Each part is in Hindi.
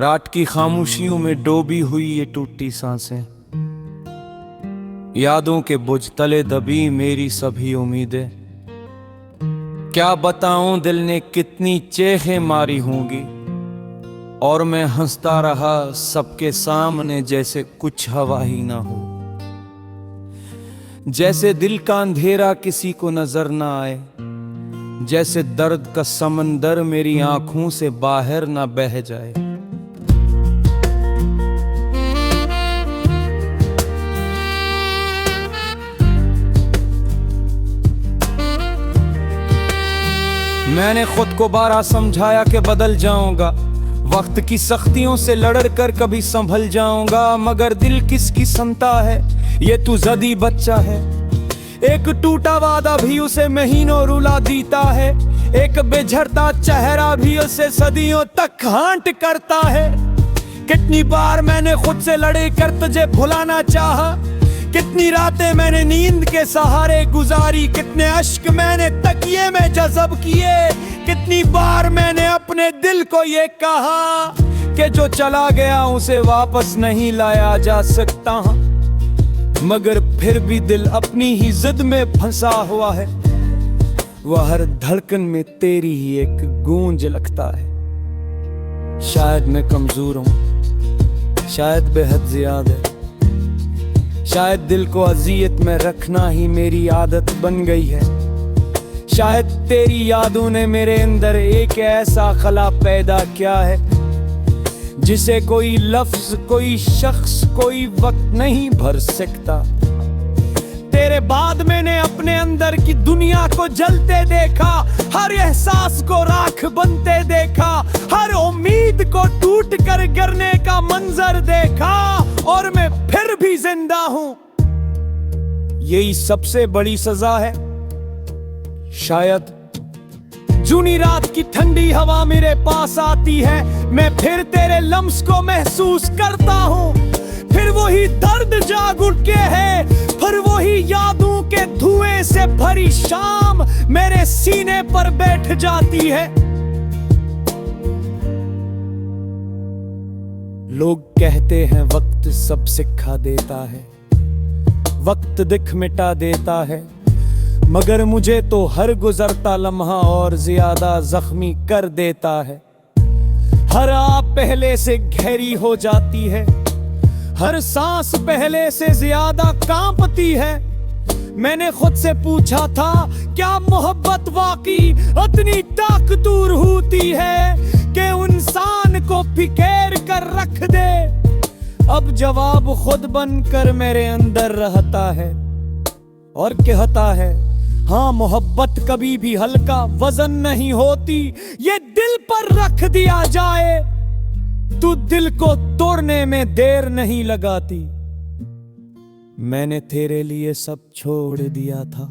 रात की खामोशियों में डूबी हुई ये टूटी सांसें, यादों के बुझ तले दबी मेरी सभी उम्मीदें। क्या बताऊं दिल ने कितनी चेखें मारी होंगी, और मैं हंसता रहा सबके सामने जैसे कुछ हवा ही ना हो। जैसे दिल का अंधेरा किसी को नजर ना आए, जैसे दर्द का समंदर मेरी आंखों से बाहर ना बह जाए। मैंने खुद को बारहा समझाया कि बदल जाऊंगा, वक्त की सख्तियों से लड़ कर कभी संभल जाऊंगा, मगर दिल किसकी सुनता है, ये तू जदी बच्चा है। एक टूटा वादा भी उसे महीनों रुला देता है, एक बेझरता चेहरा भी उसे सदियों तक हांट करता है। कितनी बार मैंने खुद से लड़े कर तुझे भुलाना चाहा, कितनी रातें मैंने नींद के सहारे गुजारी, कितने अश्क मैंने तकिए में जज़ब किए, कितनी बार मैंने अपने दिल को ये कहा कि जो चला गया उसे वापस नहीं लाया जा सकता, मगर फिर भी दिल अपनी ही जिद में फंसा हुआ है। वह हर धड़कन में तेरी ही एक गूंज लगता है। शायद मैं कमजोर हूं, शायद बेहद ज्यादा, शायद दिल को अजियत में रखना ही मेरी आदत बन गई है। शायद तेरी यादों ने मेरे अंदर एक ऐसा खला पैदा किया है जिसे कोई लफ्ज, कोई शख्स, कोई वक्त नहीं भर सकता। तेरे बाद मैंने अपने अंदर की दुनिया को जलते देखा, हर एहसास को राख बनते देखा, हर उम्मीद को टूट कर गिरने का मंजर देखा, और मैं फिर भी जिंदा हूं। यही सबसे बड़ी सजा है शायद। जूनी रात की ठंडी हवा मेरे पास आती है, मैं फिर तेरे लम्स को महसूस करता हूं, फिर वही दर्द जाग उठके है, फिर वही यादों के धुएं से भरी शाम मेरे सीने पर बैठ जाती है। लोग कहते हैं वक्त सब सिखा देता है, वक्त दिख मिटा देता है, मगर मुझे तो हर गुजरता लम्हा और ज्यादा जख्मी कर देता है। हर आप पहले से गहरी हो जाती है, हर सांस पहले से ज्यादा कांपती है। मैंने खुद से पूछा था, क्या मोहब्बत वाकई इतनी ताकतवर होती है कि इंसान को फिकेर कर रख दे? अब जवाब खुद बनकर मेरे अंदर रहता है और कहता है, हाँ, मोहब्बत कभी भी हल्का वजन नहीं होती, ये दिल पर रख दिया जाए तू दिल को तोड़ने में देर नहीं लगाती। मैंने तेरे लिए सब छोड़ दिया था,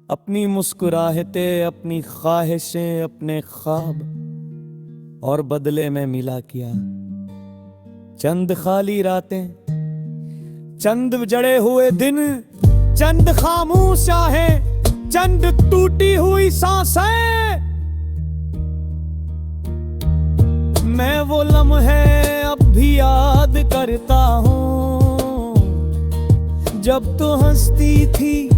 अपनी मुस्कुराहटें, अपनी ख्वाहिशें, अपने ख्वाब, और बदले में मिला किया चंद खाली रातें, चंद जड़े हुए दिन, चंद खामोश आहें, चंद टूटी हुई सांसें। मैं वो लम्हे अब भी याद करता हूँ जब तू हंसती थी,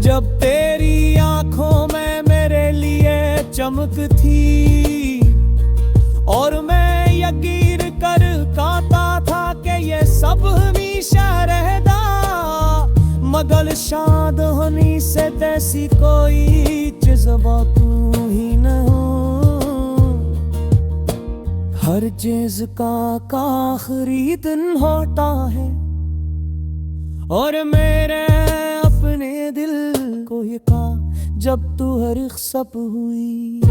जब तेरी आंखों में मेरे लिए चमक थी, और मैं यकीन कर कहता था कि ये सब हमेशा रहता, मगर शायद होनी से तैसी कोई जज्बा तू ही न हो। हर चीज का आखिरी दिन होता है, और मेरे अपने दिल को ये कहा जब तू हर सब हुई।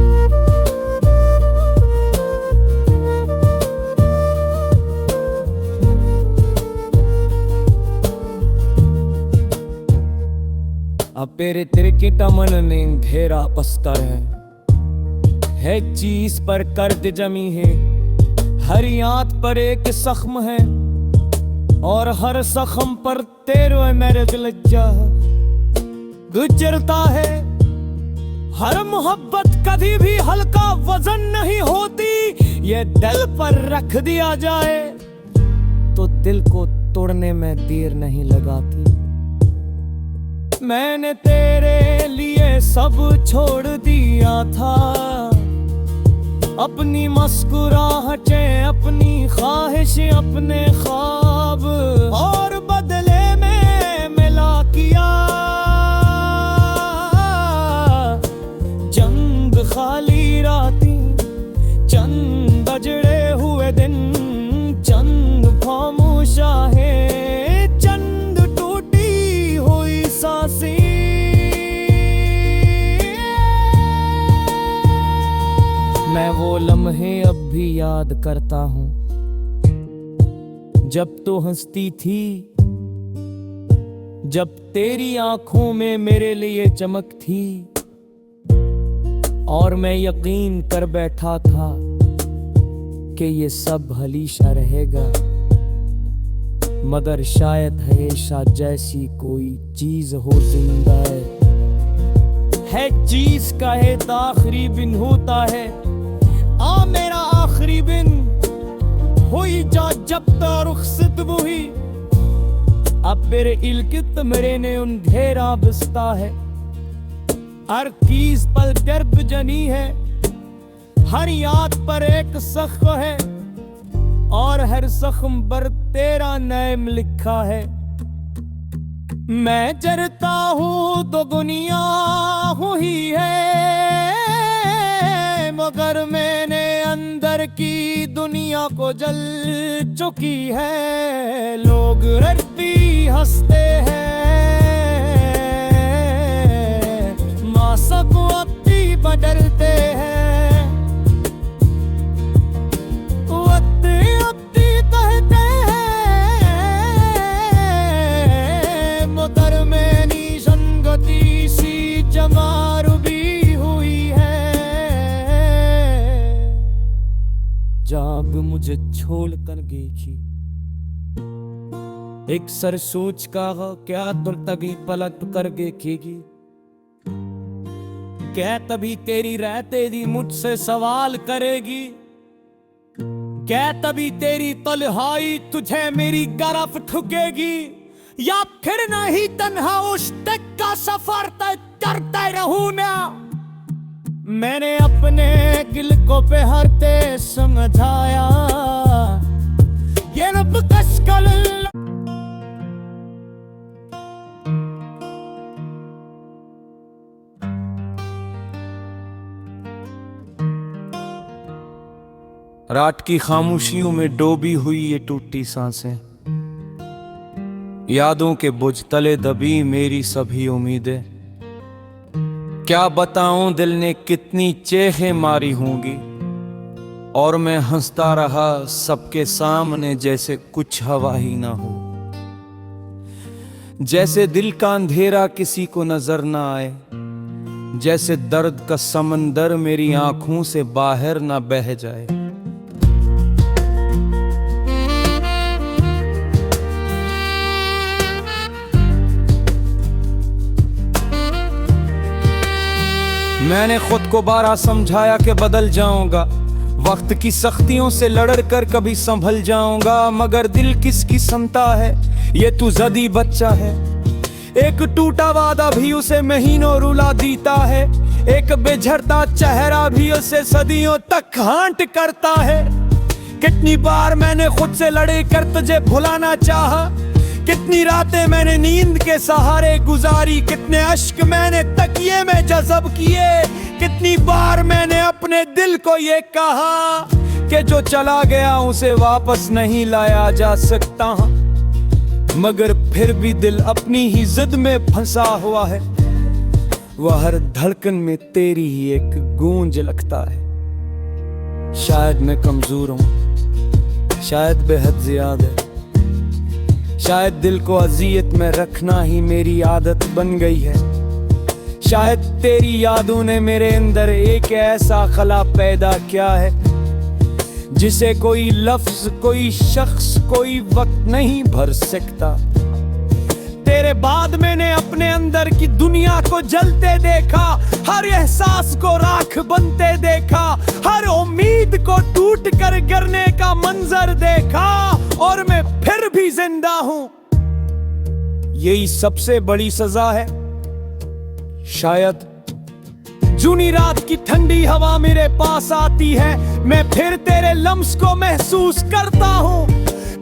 अब तेरे तिरकिटा मन ने घेरा पस्तर है चीज पर कर्द जमी है, हर याद पर एक जख्म है, और हर जख्म पर तेरे मेरे दिल जा गुजरता है। हर मोहब्बत कभी भी हल्का वजन नहीं होती, ये दिल पर रख दिया जाए तो दिल को तोड़ने में देर नहीं लगाती। मैंने तेरे लिए सब छोड़ दिया था, अपनी मुस्कुराहटें, अपनी ख्वाहिशें, अपने ख्वाब, और बदले में मिला किया चंद खाली रातें, चंद बजड़े हुए दिन, चंद खामोश आहें, चंद टूटी हुई सांसें। मैं वो लम्हे अब भी याद करता हूँ जब तो हंसती थी, जब तेरी आंखों में मेरे लिए चमक थी, और मैं यकीन कर बैठा था कि ये सब हमेशा रहेगा, मगर शायद हमेशा जैसी कोई चीज हो जिंदा है चीज का है तो आखिरी दिन होता है। आ मेरा आखिरी दिन हुई जा जब तक रुखसत हुई, अब मेरे इल्कित मेरे ने अंधेरा बसता है, हर चीज पर दर्द जनी है, हर याद पर एक जख्म है, और हर जख्म पर तेरा नाम लिखा है। मैं जरता हूँ तो दुनिया हुई है, मगर मैंने अंदर की दुनिया को जल चुकी है। लोग रड़ती हंसते हैं, मासक वक्ती बदलते हैं, वक्ती वक्ती कहते हैं, मगर मैंने संगति सी जमार भी हुई है। जाग मुझे छोड़ कर गई थी, एक सर सोच का क्या तुर तभी पलट कर देखेगी, क्या तभी तेरी रहते दी मुझसे सवाल करेगी, क्या तभी तेरी तन्हाई तुझे मेरी तरफ ठुकेगी, या फिर नहीं तन्हा उस तक का सफर तय करते रहूं ना। मैंने अपने दिल को बेहरते समझाया, ये रब कसकल रात की खामोशियों में डूबी हुई ये टूटी सांसें, यादों के बोझ तले दबी मेरी सभी उम्मीदें। क्या बताऊं दिल ने कितनी चेखें मारी होंगी, और मैं हंसता रहा सबके सामने जैसे कुछ हवा ही ना हो, जैसे दिल का अंधेरा किसी को नजर ना आए, जैसे दर्द का समंदर मेरी आंखों से बाहर ना बह जाए। मैंने खुद को बारहा समझाया कि बदल जाऊंगा, वक्त की सख्तियों से लड़ कर कभी संभल जाऊंगा, मगर दिल किसकी सुनता है, ये तू जदी बच्चा है। एक टूटा वादा भी उसे महीनों रुला देता है, एक बेझरता चेहरा भी उसे सदियों तक हांट करता है। कितनी बार मैंने खुद से लड़े कर तुझे भुलाना चाहा, कितनी रातें मैंने नींद के सहारे गुजारी, कितने अश्क मैंने तकिए में जज़ब किए, कितनी बार मैंने अपने दिल को ये कहा कि जो चला गया उसे वापस नहीं लाया जा सकता, मगर फिर भी दिल अपनी ही जिद में फंसा हुआ है। वह हर धड़कन में तेरी ही एक गूंज लगता है। शायद मैं कमजोर हूँ, शायद बेहद ज्यादा है, शायद दिल को अजियत में रखना ही मेरी आदत बन गई है। शायद तेरी यादों ने मेरे अंदर एक ऐसा खला पैदा किया है जिसे कोई लफ्ज, कोई शख्स, कोई वक्त नहीं भर सकता। तेरे तेरे बाद मैंने अपने अंदर की दुनिया को जलते देखा, हर एहसास को राख बनते देखा, हर उम्मीद को टूट कर गिरने का मंजर देखा, और मैं फिर भी जिंदा हूं। यही सबसे बड़ी सजा है शायद। जूनी रात की ठंडी हवा मेरे पास आती है, मैं फिर तेरे लम्स को महसूस करता हूँ,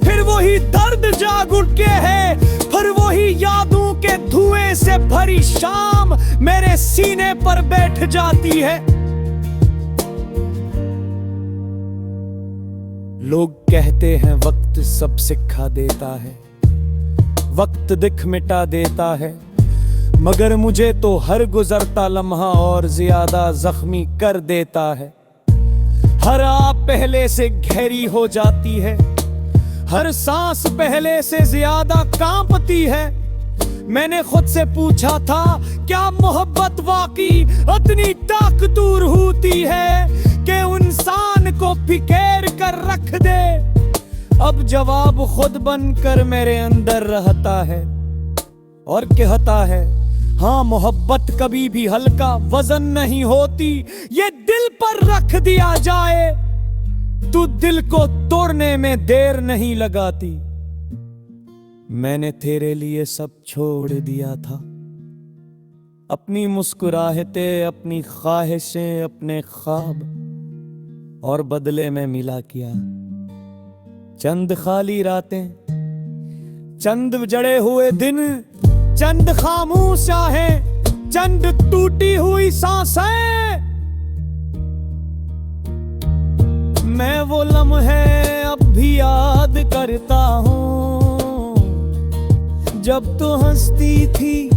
फिर वही दर्द जाग उठे है, फिर वही यादों के धुएं से भरी शाम मेरे सीने पर बैठ जाती है। लोग कहते हैं वक्त सब सिखा देता है, वक्त दिख मिटा देता है, मगर मुझे तो हर गुजरता लम्हा और ज्यादा जख्मी कर देता है। हर आप पहले से गहरी हो जाती है, हर सांस पहले से ज्यादा कांपती है। मैंने खुद से पूछा था, क्या मोहब्बत वाकई इतनी ताकतवर होती है कि इंसान को फिकेर कर रख दे? अब जवाब खुद बनकर मेरे अंदर रहता है और कहता है, हाँ, मोहब्बत कभी भी हल्का वजन नहीं होती, ये दिल पर रख दिया जाए तो दिल को तोड़ने में देर नहीं लगाती। मैंने तेरे लिए सब छोड़ दिया था, अपनी मुस्कुराहटें, अपनी ख्वाहिशें, अपने ख्वाब, और बदले में मिला किया चंद खाली रातें, चंद जड़े हुए दिन, चंद खामोश आहें, चंद टूटी हुई सांसें। मैं वो लम्हे अब भी याद करता हूँ, जब तू हंसती थी,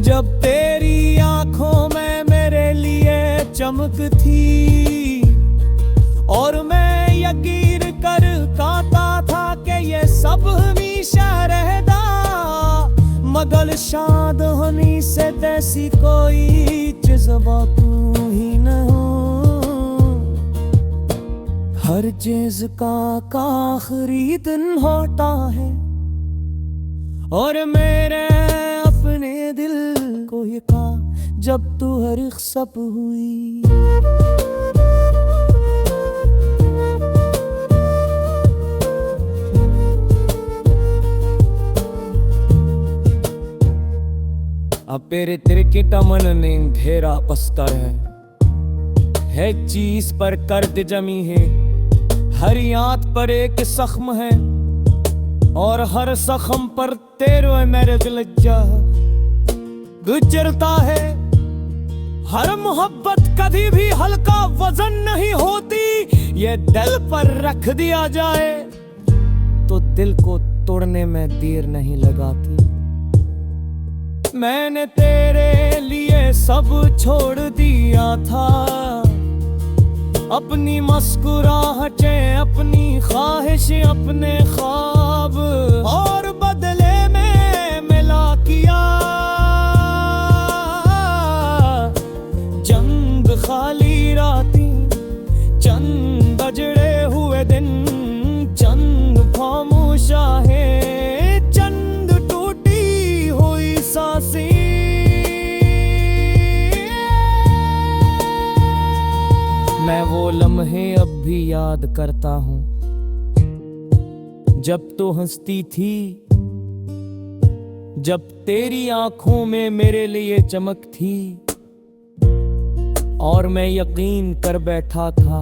जब तेरी आंखों में मेरे लिए चमक थी, और मैं यकीन कर कहता था कि ये सब हमेशा रहता, मगर शायद हमी से तैसी कोई जज्बा तू ही न हो। हर चीज का आखिरी दिन होता है, और मेरे अपने दिल को ये कहा जब तू हर सब हुई। अब तेरे तिरकिट मन ने घेरा पस्तर है चीज पर कर्द जमी है, हर याद पर एक जख्म है, और हर जख्म पर तेरे मेरे दिल जा गुजरता है। हर मोहब्बत कभी भी हल्का वजन नहीं होती, ये दिल पर रख दिया जाए तो दिल को तोड़ने में देर नहीं लगाती। मैंने तेरे लिए सब छोड़ दिया था, अपनी मुस्कुराहटें, अपनी ख्वाहिशें, अपने ख्वाब, और बदले में मिला किया चंद खाली रातें, चंद बजड़े हुए दिन, चंद खामोश आहें, चंद टूटी हुई सांसें। मैं वो लम्हे अब भी याद करता हूँ, जब तो हंसती थी, जब तेरी आंखों में मेरे लिए चमक थी, और मैं यकीन कर बैठा था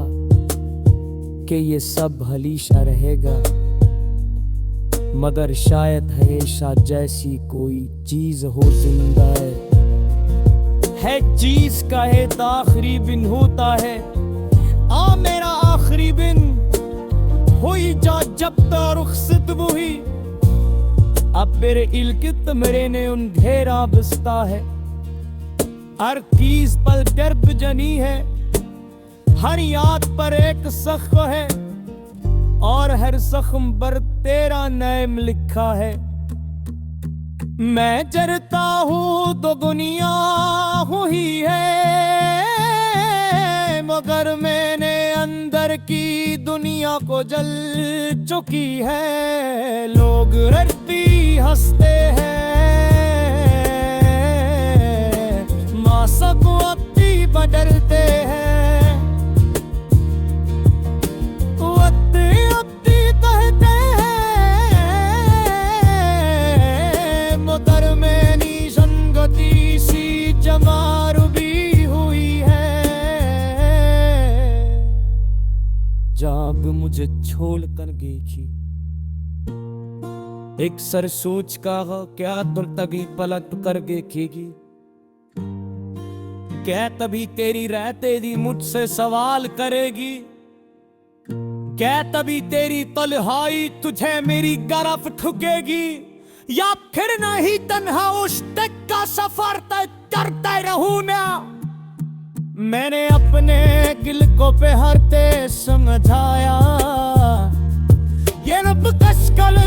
कि ये सब हमेशा रहेगा, मगर शायद हमेशा जैसी कोई चीज हो जिंदा है चीज का है आखिरी दिन होता है। आ मेरा आखिरी दिन हुई जा जब तक रुखसत हुई, अब मेरे इल्कित मेरे ने उन घेरा बसता है, हर चीज पर दर्द जनी है, हर याद पर एक जख्म है, और हर जख्म पर तेरा नाम लिखा है। मैं जरता हूँ तो दुनिया हुई है, मगर मैंने अंदर की दुनिया को जल चुकी है। लोग रड़ती हंसते हैं, डरते हैं। वक्त अपनी कहते हैं मगर मैंने संगति सी जमार भी हुई है। जाग मुझे छोड़ कर गई थी एक सर सोच का हो, क्या दुर्तगी पलट कर देखेगी। क्या तभी तेरी रहते दी मुझसे सवाल करेगी। क्या तभी तेरी तन्हाई तुझे मेरी गिरफ्त ठुकेगी। या फिर नहीं तन्हा उस तक का सफर तय करता रहूं ना। मैंने अपने दिल को पहरते समझाया ये रब कस कल